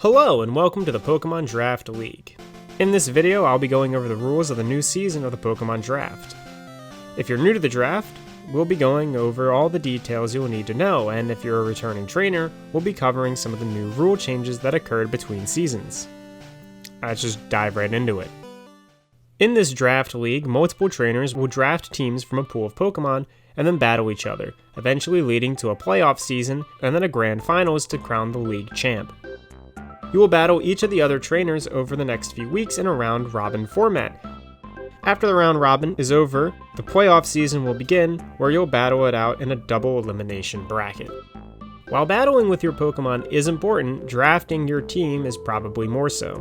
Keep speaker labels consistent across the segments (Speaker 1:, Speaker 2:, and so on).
Speaker 1: Hello and welcome to the Pokemon Draft League. In this video, I'll be going over the rules of the new season of the Pokemon Draft. If you're new to the draft, we'll be going over all the details you'll need to know, and if you're a returning trainer, we'll be covering some of the new rule changes that occurred between seasons. Let's just dive right into it. In this draft league, multiple trainers will draft teams from a pool of Pokemon and then battle each other, eventually leading to a playoff season and then a grand finals to crown the league champ. You will battle each of the other trainers over the next few weeks in a round-robin format. After the round-robin is over, the playoff season will begin, where you'll battle it out in a double elimination bracket. While battling with your Pokemon is important, drafting your team is probably more so.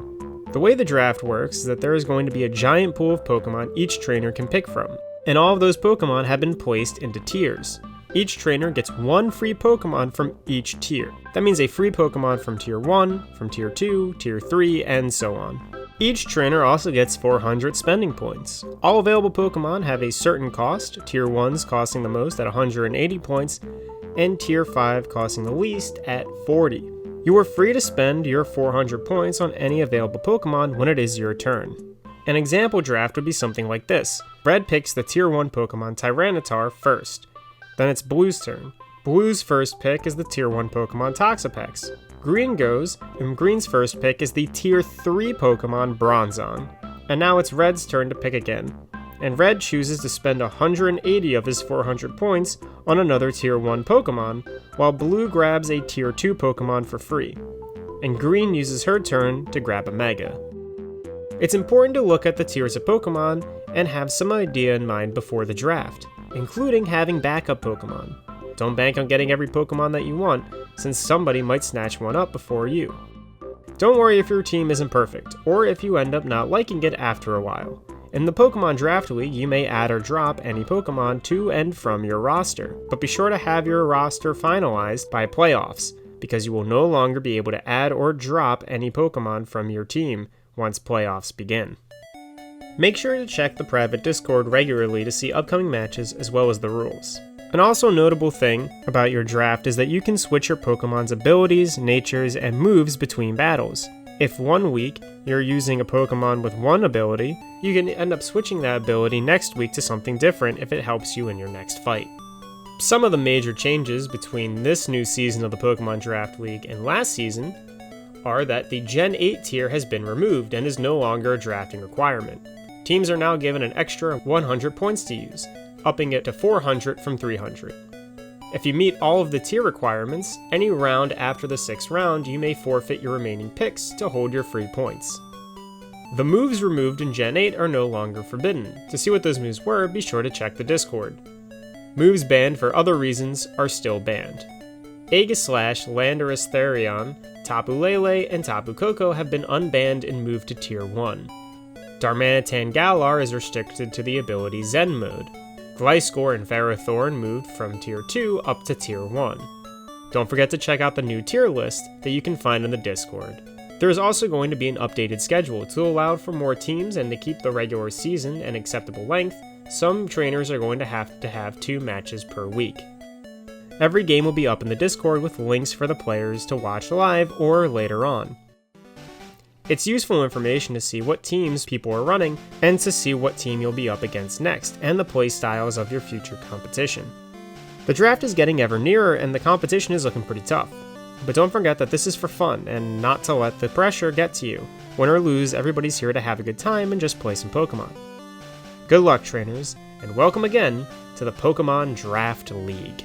Speaker 1: The way the draft works is that there is going to be a giant pool of Pokemon each trainer can pick from, and all of those Pokemon have been placed into tiers. Each trainer gets one free Pokemon from each tier. That means a free Pokemon from Tier 1, from Tier 2, Tier 3, and so on. Each trainer also gets 400 spending points. All available Pokemon have a certain cost, Tier 1s costing the most at 180 points, and Tier 5 costing the least at 40. You are free to spend your 400 points on any available Pokemon when it is your turn. An example draft would be something like this. Red picks the Tier 1 Pokemon Tyranitar first. Then it's Blue's turn. Blue's first pick is the Tier 1 Pokemon Toxapex. Green goes, and Green's first pick is the Tier 3 Pokemon Bronzong. And now it's Red's turn to pick again. And Red chooses to spend 180 of his 400 points on another Tier 1 Pokemon, while Blue grabs a Tier 2 Pokemon for free. And Green uses her turn to grab a Mega. It's important to look at the tiers of Pokemon and have some idea in mind before the draft, including having backup Pokemon. Don't bank on getting every Pokemon that you want, since somebody might snatch one up before you. Don't worry if your team isn't perfect, or if you end up not liking it after a while. In the Pokemon Draft League, you may add or drop any Pokemon to and from your roster, but be sure to have your roster finalized by playoffs, because you will no longer be able to add or drop any Pokemon from your team once playoffs begin. Make sure to check the private Discord regularly to see upcoming matches as well as the rules. An also notable thing about your draft is that you can switch your Pokemon's abilities, natures, and moves between battles. If one week you're using a Pokemon with one ability, you can end up switching that ability next week to something different if it helps you in your next fight. Some of the major changes between this new season of the Pokemon Draft League and last season are that the Gen 8 tier has been removed and is no longer a drafting requirement. Teams are now given an extra 100 points to use, upping it to 400 from 300. If you meet all of the tier requirements, any round after the 6th round, you may forfeit your remaining picks to hold your free points. The moves removed in Gen 8 are no longer forbidden. To see what those moves were, be sure to check the Discord. Moves banned for other reasons are still banned. Aegislash, Landorus Therion, Tapu Lele, and Tapu Koko have been unbanned and moved to Tier 1. Darmanitan Galar is restricted to the ability Zen mode. Gliscor and Ferrothorn moved from Tier 2 up to Tier 1. Don't forget to check out the new tier list that you can find in the Discord. There is also going to be an updated schedule to allow for more teams, and to keep the regular season an acceptable length, some trainers are going to have 2 matches per week. Every game will be up in the Discord with links for the players to watch live or later on. It's useful information to see what teams people are running and to see what team you'll be up against next and the play styles of your future competition. The draft is getting ever nearer and the competition is looking pretty tough. But don't forget that this is for fun and not to let the pressure get to you. Win or lose, everybody's here to have a good time and just play some Pokemon. Good luck, trainers, and welcome again to the Pokemon Draft League.